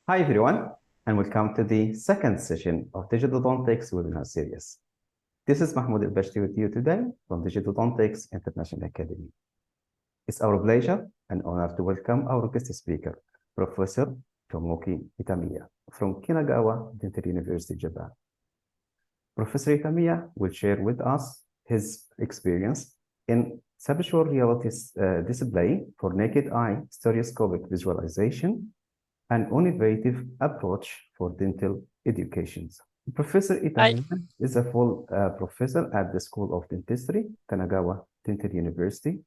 Hi everyone, and welcome to the second session of Digital Dontics webinar series. This is Mahmoud El-Bashti with you today from Digital Dontics International Academy. It's our pleasure and honor to welcome our guest speaker, Professor Tomoki Itamiya from Kinagawa Dental University, Japan. Professor Itamiya will share with us his experience in spatial reality display for naked eye stereoscopic visualization, an innovative approach for dental education. Professor Itamiya is a full professor at the School of Dentistry, Kanagawa Dental University.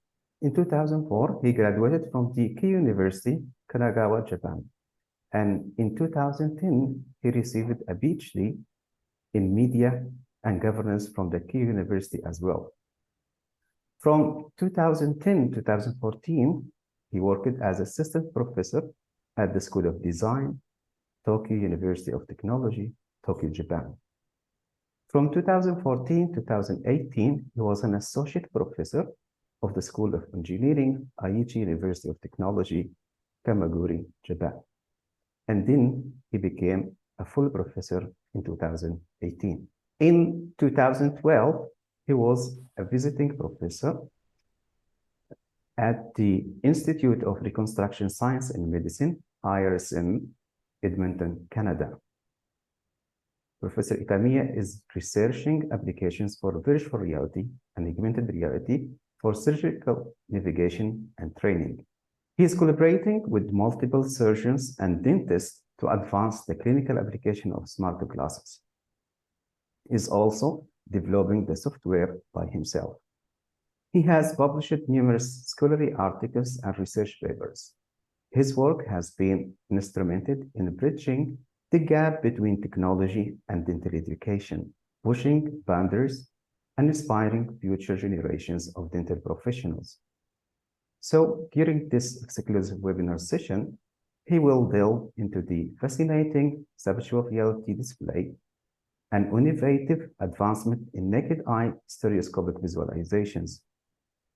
In 2004, he graduated from the Key University, Kanagawa, Japan. And in 2010, he received a PhD in media and governance from the Key University as well. From 2010 to 2014, he worked as assistant professor at the School of Design, Tokyo University of Technology, Tokyo, Japan. From 2014 to 2018, he was an associate professor of the School of Engineering, Aichi University of Technology, Kamaguri, Japan. And then he became a full professor in 2018. In 2012, he was a visiting professor at the Institute of Reconstruction Science and Medicine, IRSM, Edmonton, Canada. Professor Itamiya is researching applications for virtual reality and augmented reality for surgical navigation and training. He is collaborating with multiple surgeons and dentists to advance the clinical application of smart glasses. He is also developing the software by himself. He has published numerous scholarly articles and research papers. His work has been instrumental in bridging the gap between technology and dental education, pushing boundaries and inspiring future generations of dental professionals. So during this exclusive webinar session, he will delve into the fascinating spatial reality display, an innovative advancement in naked eye stereoscopic visualizations.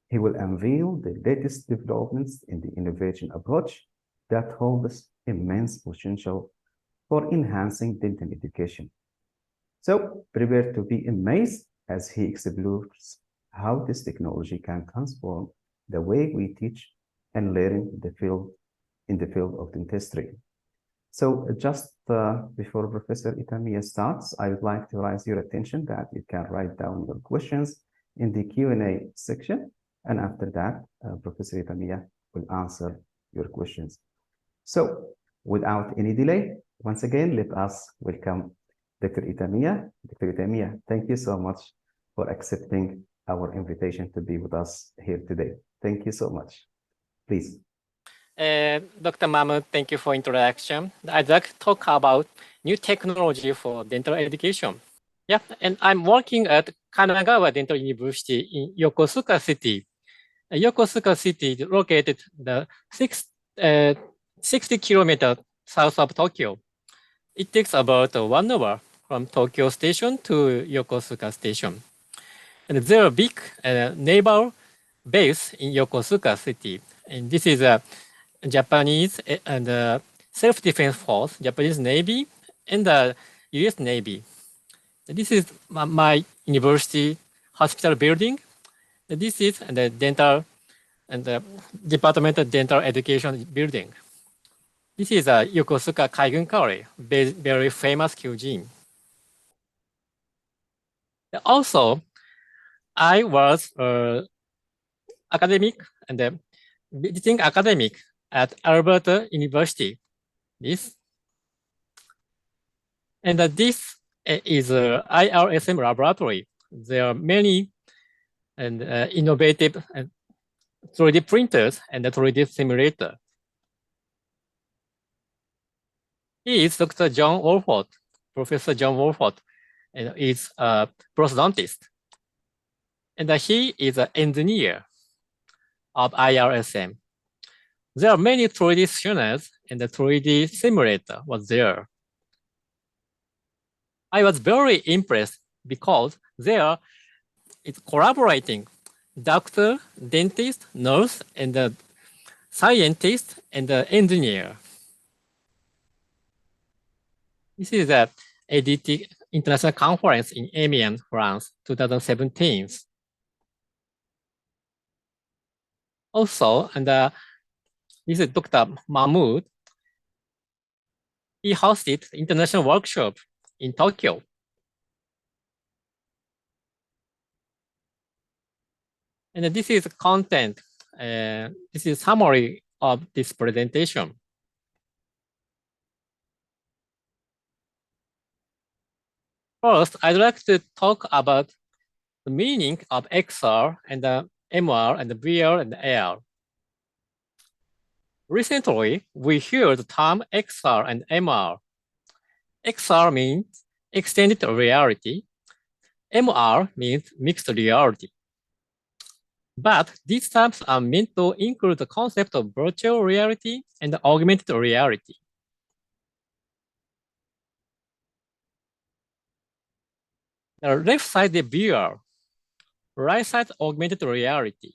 He will unveil the latest developments in the innovation approach that holds immense potential for enhancing dental education. So prepare to be amazed as he explores how this technology can transform the way we teach and learn in the field of dentistry. So just before Professor Itamiya starts, I would like to raise your attention that you can write down your questions in the Q&A section. And after that, Professor Itamiya will answer your questions. So without any delay, once again, let us welcome Dr. Itamiya. Dr. Itamiya, thank you so much for accepting our invitation to be with us here today. Thank you so much. Please. Dr. Mahmoud, thank you for introduction. I'd like to talk about new technology for dental education. Yeah, and I'm working at Kanagawa Dental University in Yokosuka City. Yokosuka City is located the 60 kilometers south of Tokyo. It takes about 1 hour from Tokyo Station to Yokosuka Station. And there are big naval base in Yokosuka City. And this is a Japanese and self-defense force, Japanese Navy, and the US Navy. This is my university hospital building. This is the dental and the Department of Dental Education building. This is a Yokosuka Kaigun curry, very famous cuisine. Also, I was academic and visiting academic at Alberta University. And this is a IRSM laboratory. There are many and innovative 3D printers and a 3D simulator. He is Dr. John Wolford, Professor John Wolford, and is a prosthodontist. And he is an engineer of IRSM. There are many 3D scanners and the 3D simulator was there. I was very impressed because there it's collaborating doctor, dentist, nurse, and the scientist and the engineer. This is the ADT International Conference in Amiens, France, 2017. Also, and this is Dr. Mahmoud. He hosted the international workshop in Tokyo. And this is content. This is summary of this presentation. First, I'd like to talk about the meaning of XR and MR and VR and AR. Recently, we heard the term XR and MR. XR means extended reality. MR means mixed reality. But these terms are meant to include the concept of virtual reality and augmented reality. The left side is VR, right side augmented reality.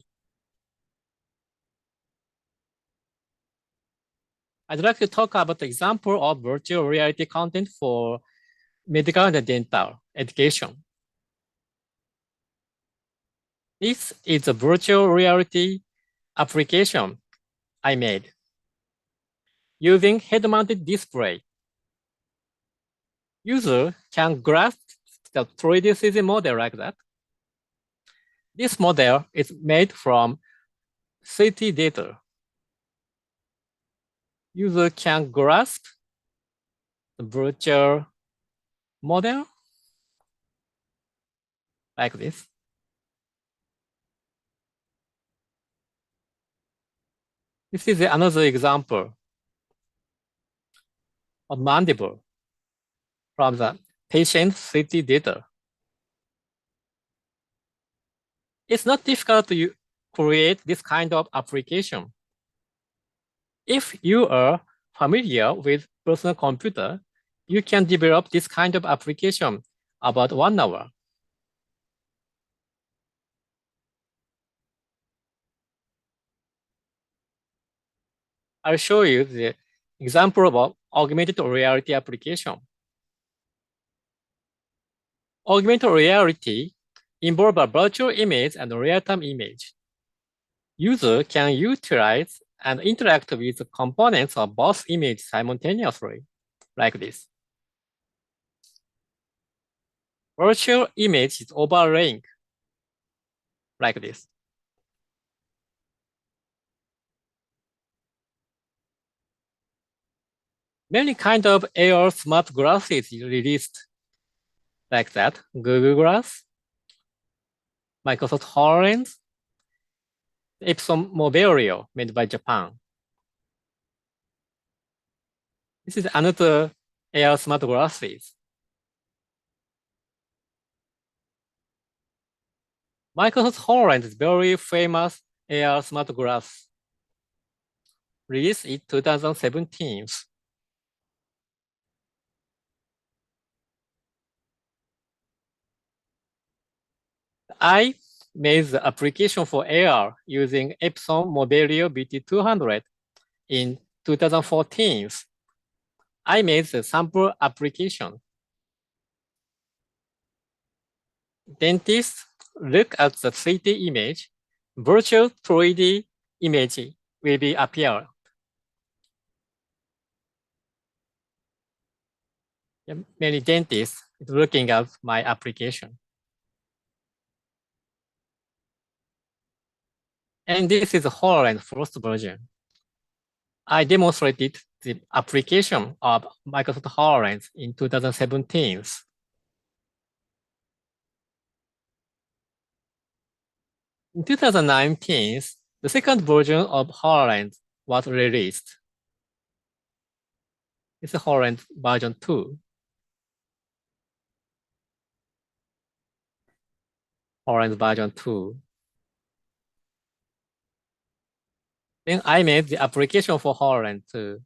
I'd like to talk about the example of virtual reality content for medical and dental education. This is a virtual reality application I made using head-mounted display. User can grasp the 3D CG model like that. This model is made from CT data. User can grasp the virtual model like this. This is another example of mandible from the patient CT data. It's not difficult to create this kind of application. If you are familiar with personal computer, you can develop this kind of application about 1 hour. I'll show you the example of augmented reality application. Augmented reality involves a virtual image and a real-time image. User can utilize and interact with the components of both images simultaneously, like this. Virtual image is overlaying, like this. Many kind of AR smart glasses released like that. Google Glass, Microsoft HoloLens, Epson Mobilio made by Japan. This is another AR smart glasses. Microsoft HoloLens is very famous AR smart glass, released in 2017. I made the application for AR using Epson Mobilio BT200 in 2014. I made the sample application. Dentists look at the 3D image, virtual 3D image will be appear. Many dentists looking at my application. And this is the HoloLens first version. I demonstrated the application of Microsoft HoloLens in 2017. In 2019, the second version of HoloLens was released. It's a HoloLens version 2. HoloLens version 2. Then I made the application for HoloLens 2.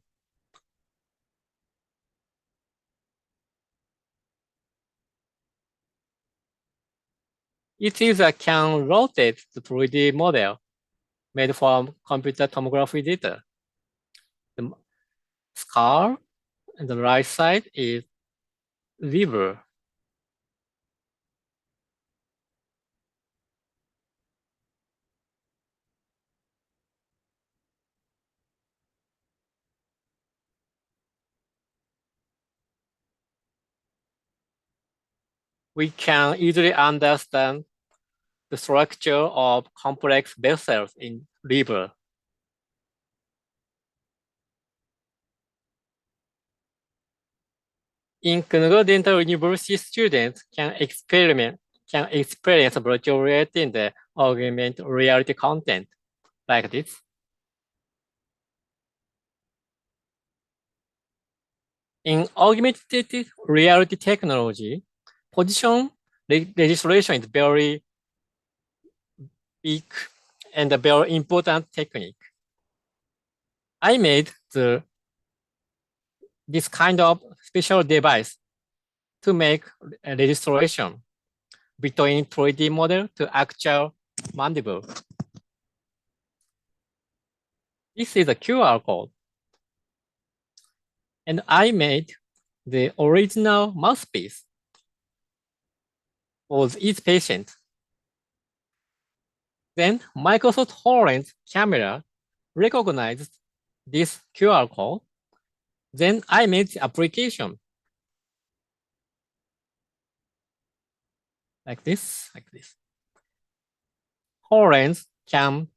It is a can rotate the 3D model made from computer tomography data. The scar and the right side is river. We can easily understand the structure of complex vessels in river. In Dental University, students can experience virtual reality in the augmented reality content like this. In augmented reality technology, position registration is very big and a very important technique. I made this kind of special device to make a registration between 3D model to actual mandible. This is a QR code. And I made the original mouthpiece for each patient. Then Microsoft HoloLens camera recognized this QR code. Then I made the application like this. HoloLens can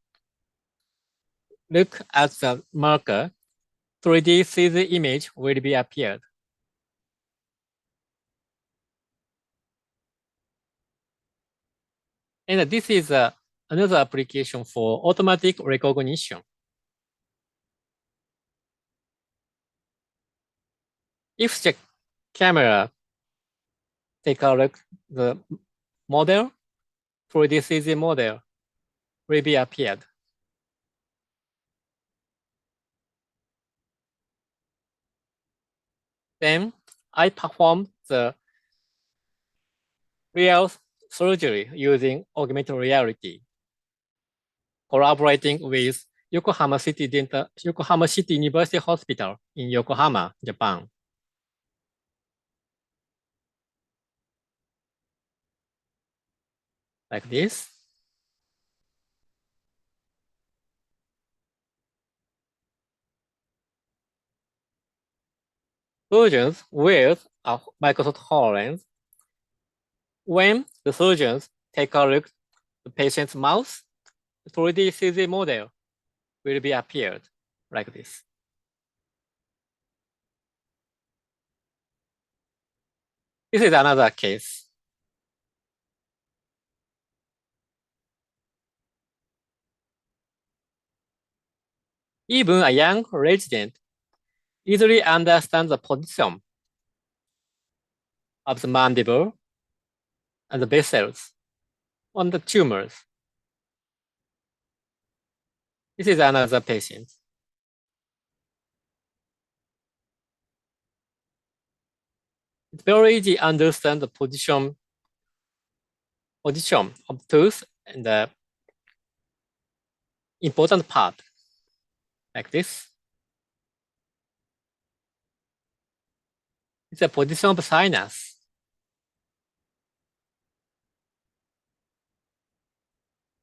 look at the marker. 3D CZ image will be appeared. And this is another application for automatic recognition. If the camera take a look, the model, 3D CZ model will be appeared. Then I performed the real surgery using augmented reality, collaborating with Yokohama City University Hospital in Yokohama, Japan. Like this. Surgeons wear a Microsoft HoloLens. When the surgeons take a look at the patient's mouth, the 3D CZ model will be appeared like this. This is another case. Even a young resident easily understands the position of the mandible and the vessels on the tumors. This is another patient. It's very easy to understand the position of tooth and the important part like this. It's a position of sinus.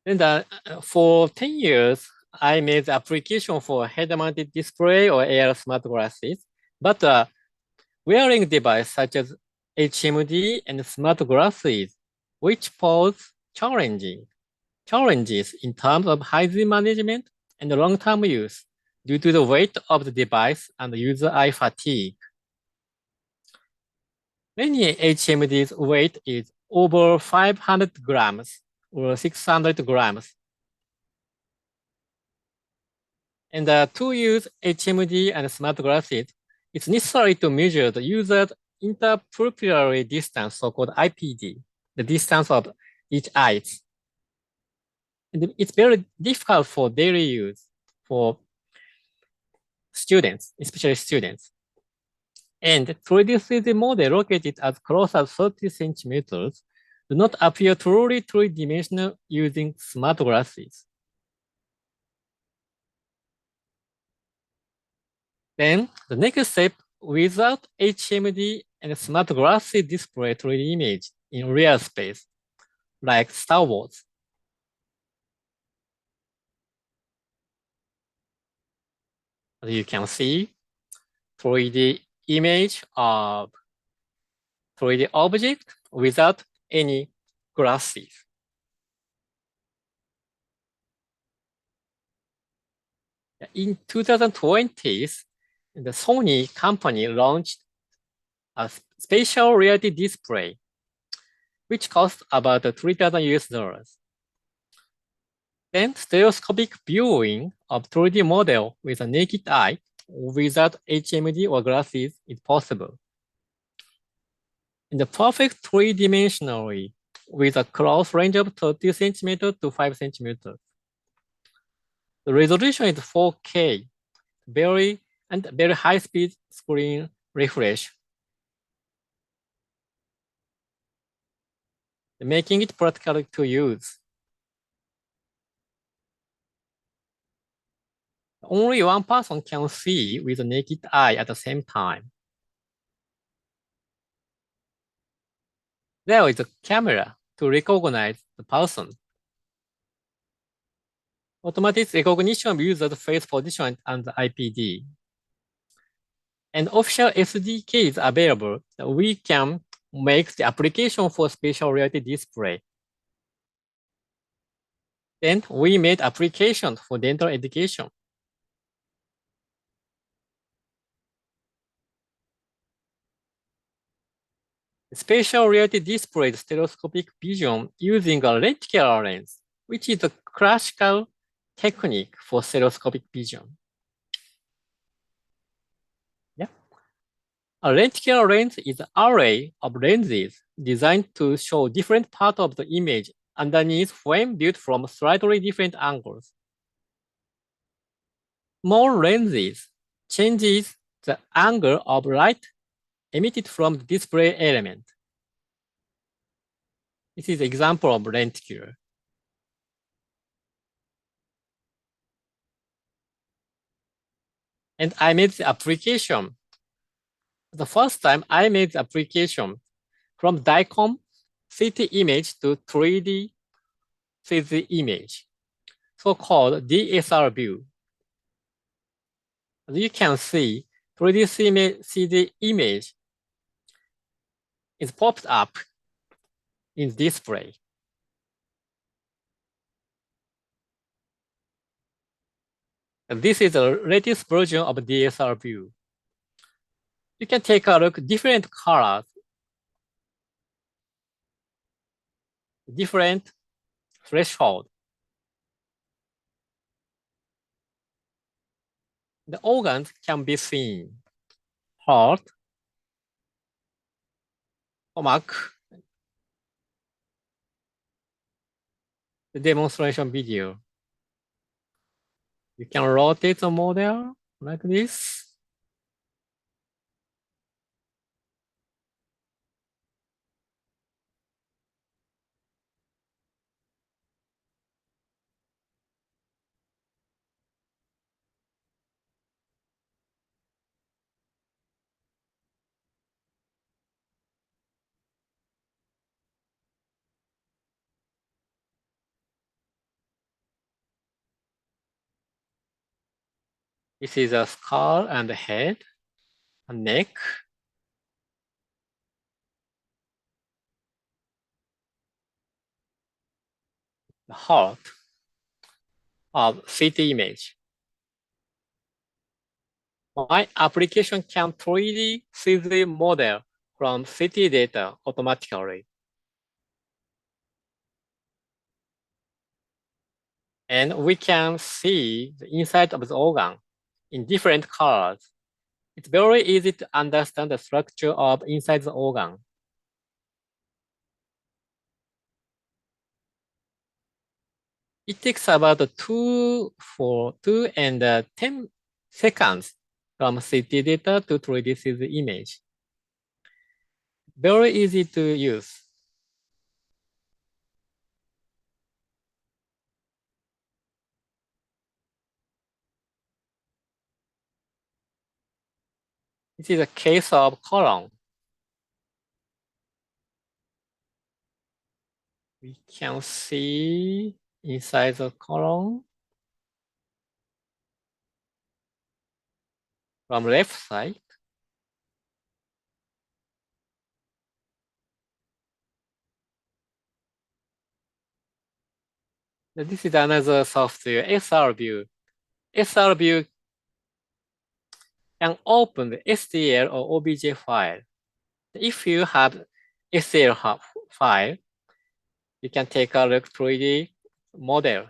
And for 10 years, I made the application for head-mounted display or AR smart glasses, but wearing device such as HMD and smart glasses, which pose challenges in terms of hygiene management and long-term use due to the weight of the device and user eye fatigue. Many HMD's weight is over 500 grams or 600 grams. And to use HMD and smart glasses, it's necessary to measure the user's interpupillary distance, so-called IPD, the distance of each eye. And it's very difficult for daily use for students, especially students. And 3D CZ model located as close as 30 centimeters do not appear truly three-dimensional using smart glasses. Then the next step, without HMD and smart glasses display 3D image in real space, like Star Wars. As you can see, 3D image of 3D object without any glasses. In 2020, the Sony company launched a spatial reality display, which cost about 3,000 US dollars. Then stereoscopic viewing of 3D model with a naked eye without HMD or glasses is possible. In the perfect three-dimensionally with a close range of 30 centimeters to 5 centimeters. The resolution is 4K, very high-speed screen refresh, making it practical to use. Only one person can see with a naked eye at the same time. There is a camera to recognize the person. Automatic recognition uses face position and the IPD. And official SDK is available. We can make the application for spatial reality display. Then we made applications for dental education. Spatial reality displays stereoscopic vision using a reticular lens, which is a classical technique for stereoscopic vision. Yeah. A reticular lens is an array of lenses designed to show different parts of the image underneath when viewed from slightly different angles. More lenses changes the angle of light emitted from the display element. This is an example of lenticular. And I made the application. The first time I made the application from DICOM CT image to 3D CT image, so-called DSR view. As you can see, 3D CT image is popped up in display. And this is the latest version of DSR view. You can take a look at different colors, different threshold. The organs can be seen: heart, stomach, the demonstration video. You can rotate the model like this. This is a skull and the head, a neck, the heart of CT image. My application can 3D CT model from CT data automatically. And we can see the inside of the organ in different colors. It's very easy to understand the structure of inside the organ. It takes about 2 and 10 seconds from CT data to 3D CT image. Very easy to use. This is a case of colon. We can see inside the column from left side. This is another software, SR View. SR View can open the STL or OBJ file. If you have STL file, you can take a look 3D model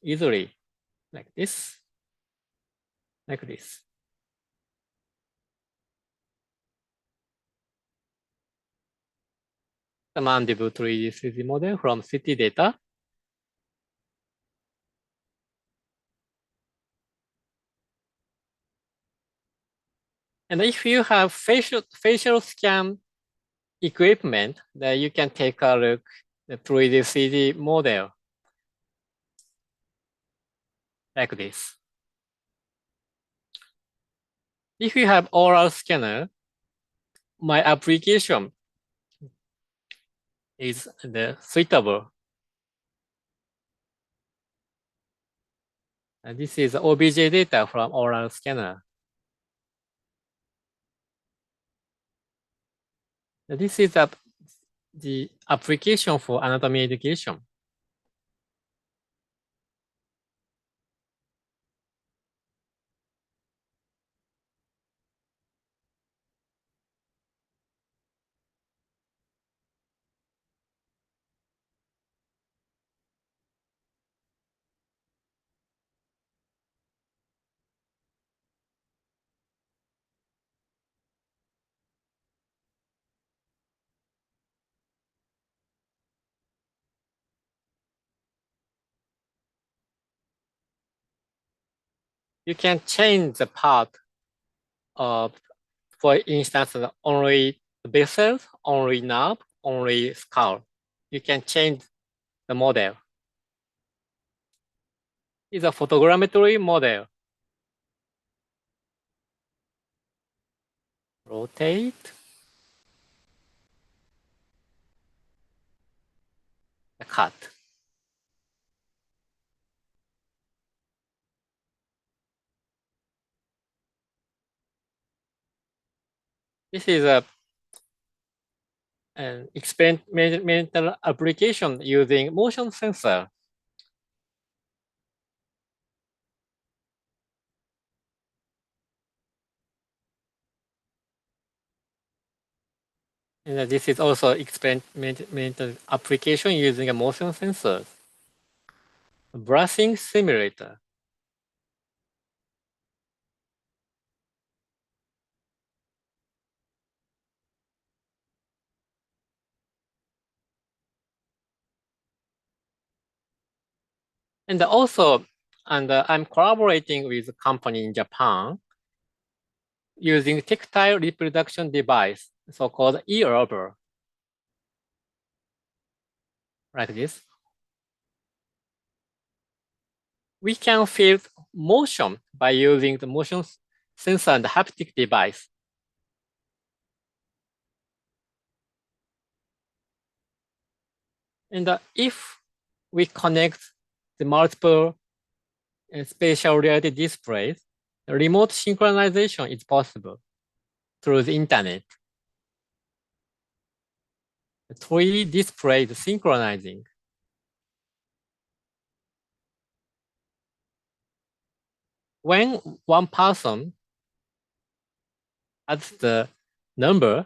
easily, like this, like this. The mandible 3D model from city data. And if you have facial scan equipment, then you can take a look at the 3D CG model like this. If you have oral scanner, my application is the suitable. And this is OBJ data from oral scanner. And this is the application for anatomy education. You can change the part of, for instance, only vessels, only nerve, only skull. You can change the model. It's a photogrammetry model. Rotate. Cut. This is an experimental application using motion sensor. And this is also experimental application using a motion sensor. Brushing simulator. And also, I'm collaborating with a company in Japan using tactile reproduction device, so-called Eyewear, like this. We can feel motion by using the motion sensor and haptic device. And if we connect the multiple spatial reality displays, remote synchronization is possible through the internet. The 3D display is synchronizing. When one person adds the number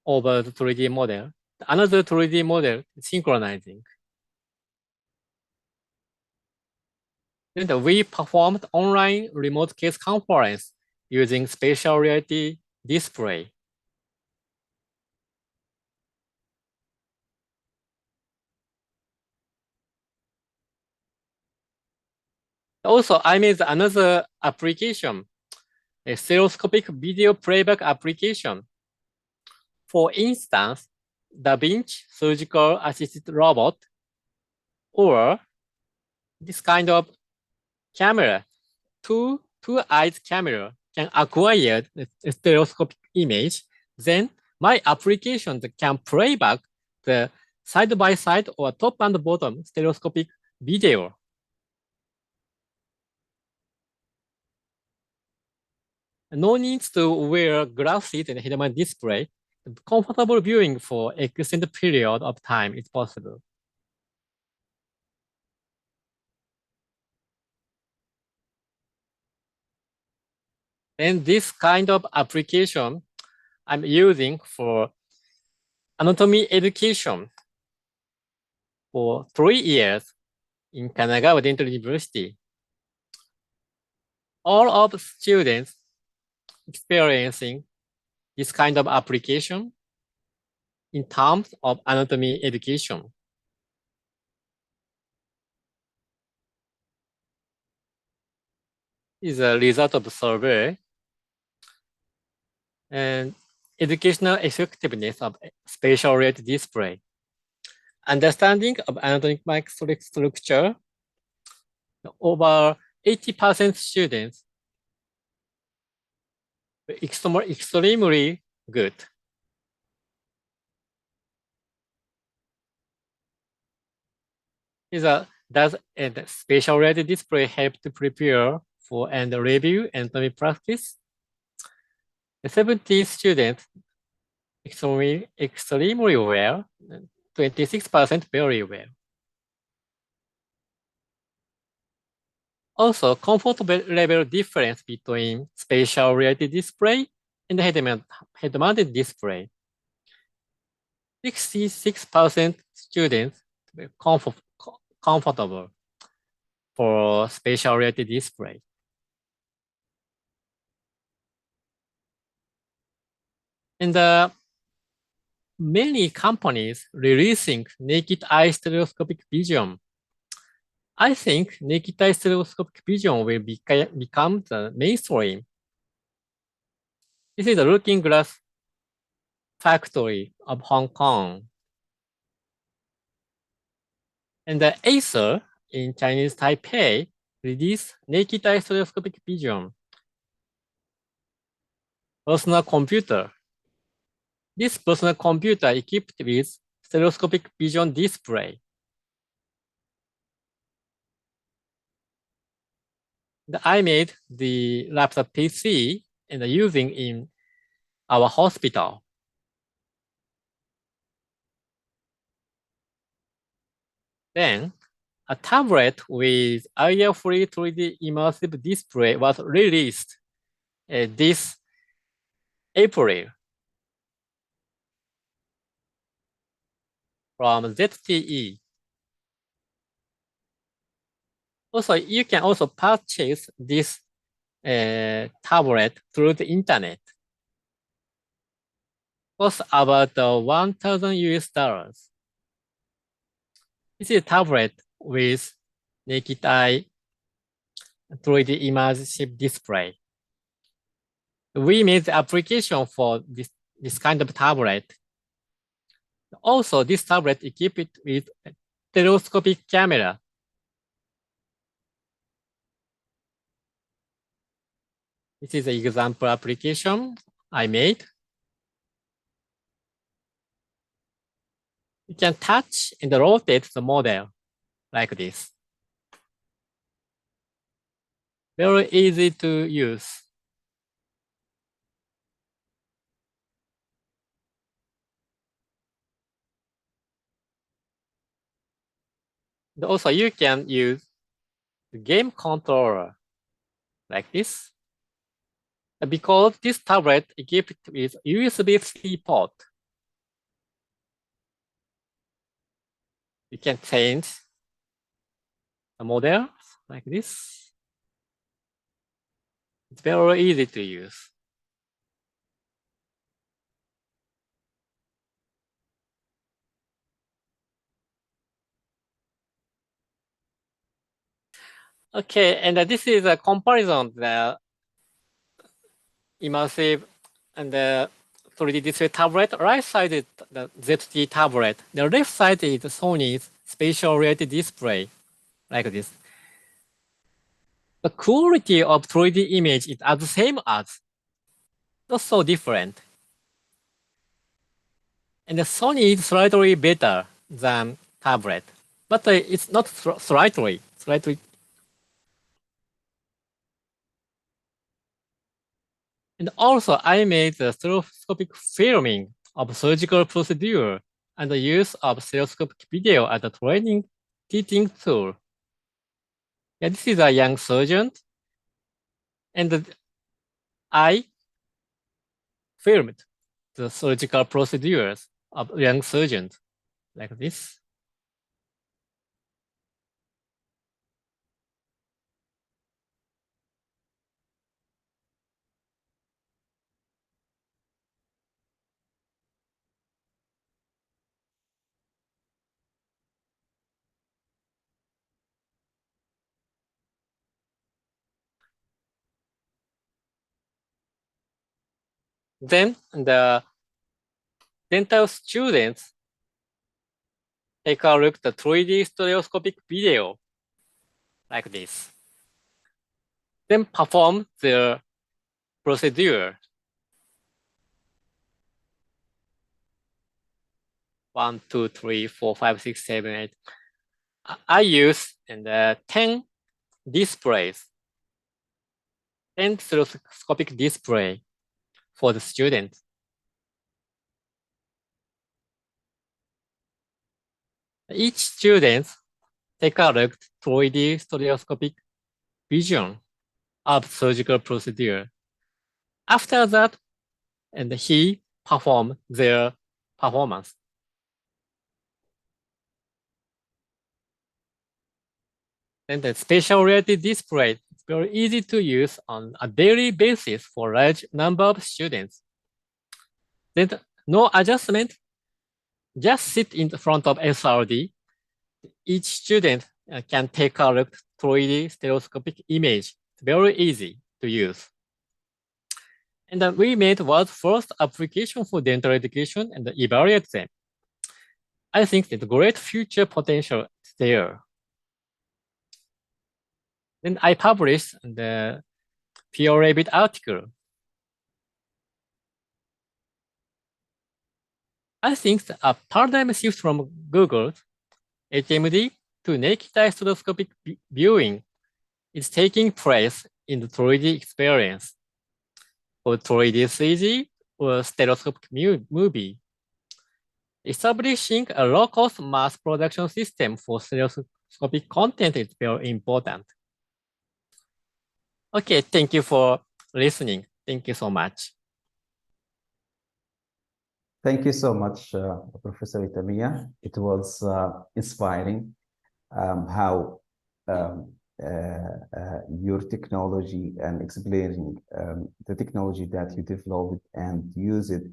over the 3D model, another 3D model is synchronizing. Then we performed online remote case conference using spatial reality display. Also, I made another application, a stereoscopic video playback application. For instance, Da Vinci surgical assisted robot, or this kind of camera, two eyes camera can acquire a stereoscopic image. Then my application can play back the side by side or top and bottom stereoscopic video. No need to wear glasses and head-mounted display. Comfortable viewing for extended period of time is possible. And this kind of application I'm using for anatomy education for 3 years in Kanagawa Dental University. All of students experiencing this kind of application in terms of anatomy education. Is a result of the survey and educational effectiveness of spatial reality display. Understanding of anatomic structure, over 80% students were extremely good. Does a spatial reality display help to prepare for and review anatomy practice? The 70 students extremely well, 26% very well. Also, comfort level difference between spatial reality display and head-mounted display. 66% students were comfortable for spatial reality display. And many companies releasing naked eye stereoscopic vision. I think naked eye stereoscopic vision will become the mainstream. This is the Looking Glass factory of Hong Kong. And the Acer in Chinese Taipei released naked eye stereoscopic vision. Personal computer. This personal computer equipped with stereoscopic vision display. I made the laptop PC and using in our hospital. Then a tablet with Eyewear-free 3D immersive display was released this April from ZTE. Also, you can also purchase this tablet through the internet. Costs about 1,000 US dollars. This is a tablet with naked eye 3D immersive display. We made the application for this kind of tablet. Also, this tablet equipped with a stereoscopic camera. This is an example application I made. You can touch and rotate the model like this. Very easy to use. And also, you can use the game controller like this. Because this tablet equipped with USB-C port, you can change the model like this. It's very easy to use. Okay, and this is a comparison the immersive and the 3D display tablet. Right side is the ZT tablet. The left side is Sony's spatial reality display, like this. The quality of 3D image is as the same as, not so different. And the Sony is slightly better than tablet, but it's not slightly. And also, I made the stereoscopic filming of surgical procedure and the use of stereoscopic video as a training teaching tool. Yeah, this is a young surgeon, and I filmed the surgical procedures of young surgeons like this. Then the dental students take a look at the 3D stereoscopic video like this. Then perform the procedure. 1, 2, 3, 4, 5, 6, 7, 8. I use 10 displays, 10 stereoscopic display for the students. Each student take a look at 3D stereoscopic vision of surgical procedure. After that, and he performed their performance. And the spatial reality display is very easy to use on a daily basis for large number of students. Then no adjustment, just sit in the front of SRD. Each student can take a look 3D stereoscopic image. It's very easy to use. And we made world's first application for dental education and evaluate them. I think there's great future potential there. Then I published the peer-reviewed article. I think a paradigm shift from Google HMD to naked eye stereoscopic viewing is taking place in the 3D experience or 3D CG or stereoscopic movie. Establishing a low-cost mass production system for stereoscopic content is very important. Okay, thank you for listening. Thank you so much. Thank you so much, Professor Itamiya. It was inspiring how your technology and explaining the technology that you developed and use it,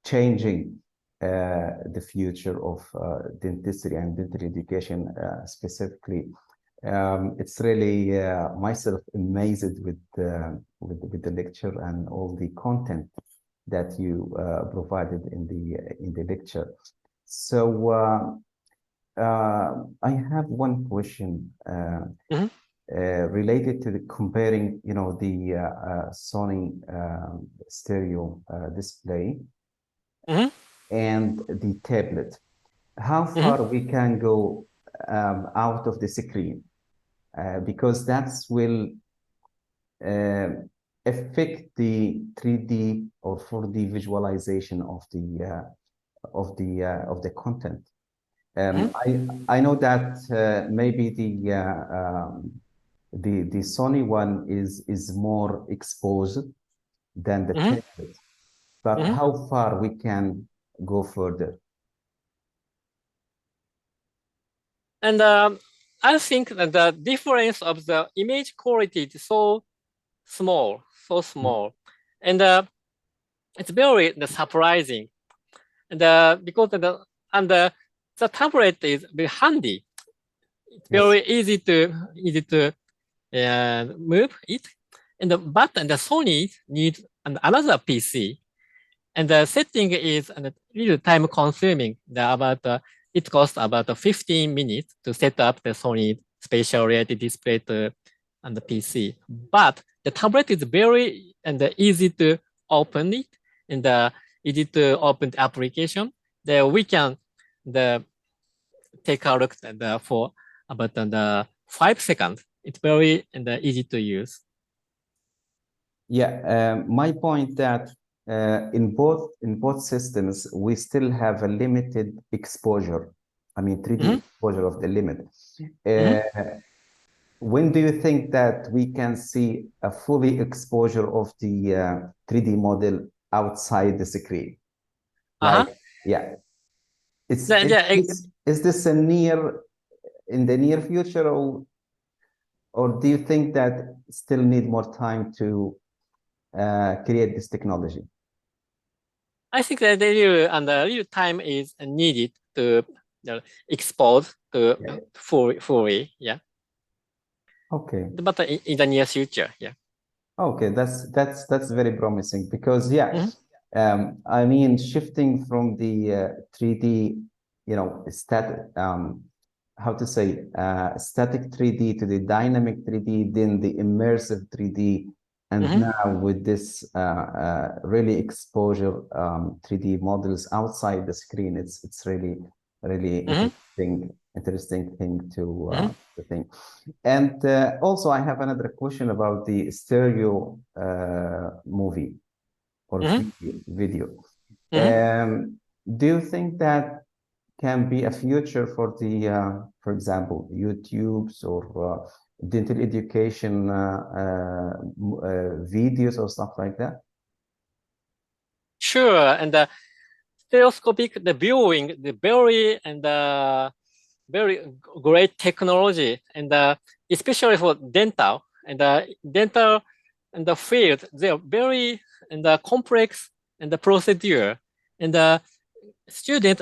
changing the future of dentistry and dental education specifically. It's really myself amazed with the lecture and all the content that you provided in the lecture. So I have one question related to the comparing, the Sony stereo display and the tablet. How far we can go out of the screen, because that will affect the 3D or 4D visualization of the content. I know that maybe the Sony one is more exposed than the tablet, but how far we can go further? And I think that the difference of the image quality is so small, and it's very surprising. And because the tablet is very handy, it's very easy to move it. And but the Sony needs another PC, and the setting is a little time consuming. It costs about 15 minutes to set up the Sony spatial reality display on the PC. But the tablet is very easy to open it, and easy to open the application. There we can take a look at for about the 5 seconds. It's very easy to use. Yeah, my point that in both systems we still have a limited exposure. I mean, 3D exposure of the limit. When do you think that we can see a fully exposure of the 3D model outside the screen? Like, yeah, is this in the near future, or do you think that still need more time to create this technology? I think that the little time is needed to expose to fully, yeah. Okay. But in the near future, yeah. Okay, that's very promising because I mean, shifting from the 3D, static, how to say, static 3D to the dynamic 3D, then the immersive 3D, and now with this really exposure 3D models outside the screen, it's really interesting thing to think. And also, I have another question about the stereo movie or video. Do you think that can be a future for the, for example, YouTube's or dental education videos or stuff like that? Sure, and stereoscopic the viewing, the very great technology, and especially for dental and dental and the field, they are very complex and the procedure, and the student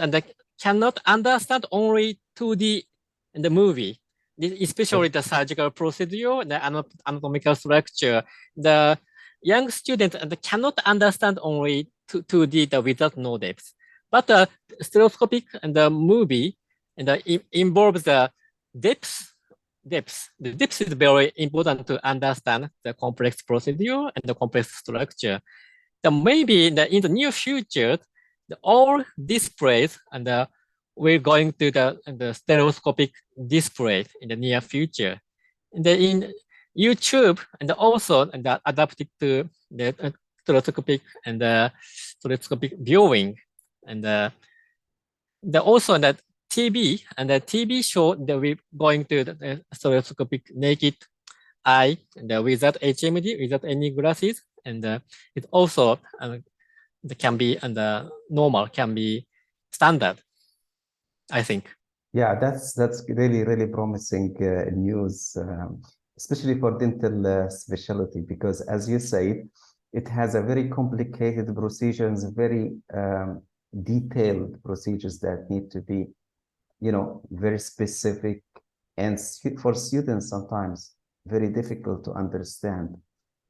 cannot understand only 2D in the movie, especially the surgical procedure, the anatomical structure. The young student cannot understand only 2D without no depth. But the stereoscopic and the movie involves the depth. The depth is very important to understand the complex procedure and the complex structure. Maybe in the near future, all displays we're going to the stereoscopic display in the near future. And in YouTube, and also adapted to the stereoscopic and the stereoscopic viewing, and also that TV and the TV show that we're going to the stereoscopic naked eye and without HMD, without any glasses, and it also can be normal, can be standard, I think. Yeah, that's really promising news, especially for dental specialty, because as you say, it has a very complicated procedures, very detailed procedures that need to be, very specific, and for students sometimes very difficult to understand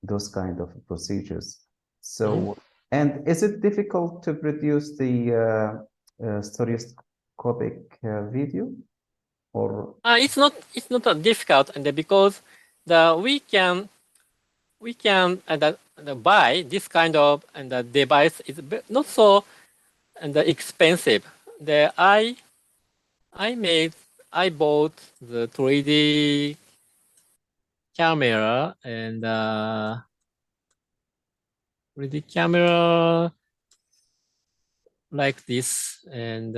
those kind of procedures. So, and is it difficult to produce the stereoscopic video, or it's not difficult, and because we can buy this kind of device is not so expensive. I bought the 3D camera and 3D camera like this, and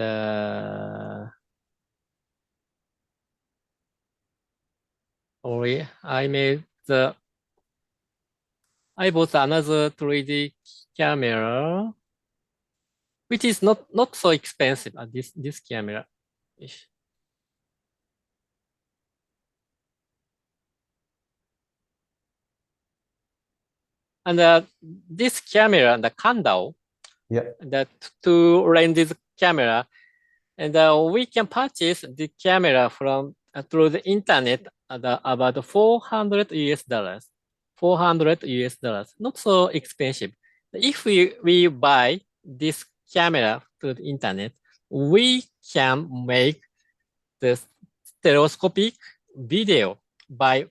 I bought another 3D camera, which is not so expensive as this camera. And this camera, the Kandao, the two lenses camera, and we can purchase the camera from through the internet at about $400 US. $400 US, not so expensive. If we buy this camera through the internet, we can make the stereoscopic video by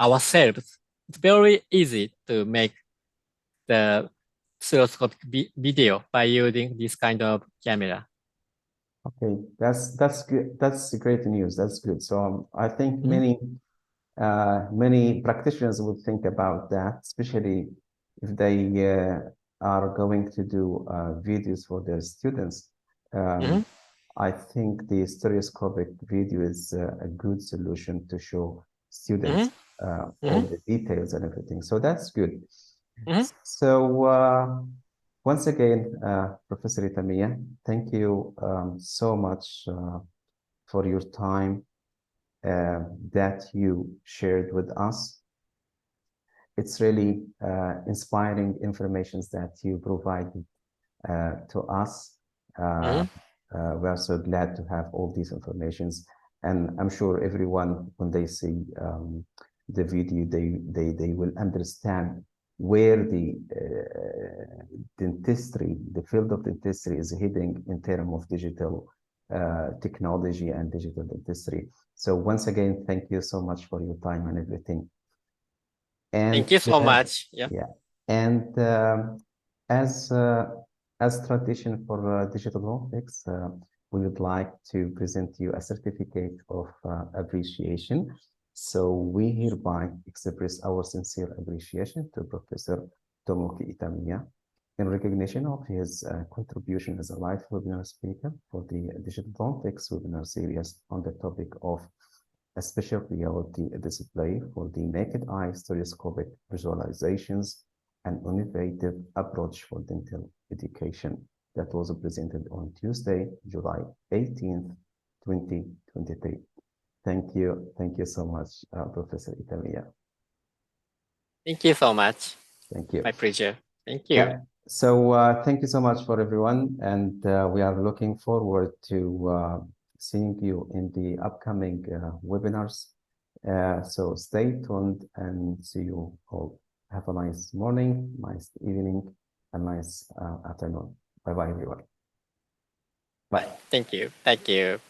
ourselves. It's very easy to make the stereoscopic video by using this kind of camera. Okay, that's good. That's great news. That's good. So I think many practitioners would think about that, especially if they are going to do videos for their students. I think the stereoscopic video is a good solution to show students all the details and everything. So that's good. So once again, Professor Itamiya, thank you so much for your time that you shared with us. It's really inspiring information that you provided to us. We are so glad to have all these informations, and I'm sure everyone, when they see the video, they will understand where the dentistry, the field of dentistry, is heading in terms of digital technology and digital dentistry. So once again, thank you so much for your time and everything. And thank you so much. Yeah. And as tradition for digital Olympics, we would like to present you a certificate of appreciation. So we hereby express our sincere appreciation to Professor Tomoki Itamiya in recognition of his contribution as a live webinar speaker for the Digital Olympics webinar series on the topic of a spatial reality display for the naked eye stereoscopic visualizations, an innovative approach for dental education that was presented on Tuesday, July 18th, 2023. Thank you. Thank you so much, Professor Itamiya. Thank you so much. Thank you. My pleasure. Thank you. Yeah. So thank you so much for everyone. And we are looking forward to seeing you in the upcoming webinars. So stay tuned and see you all. Have a nice morning, nice evening, and nice afternoon. Bye-bye, everyone. Bye. Thank you. Thank you.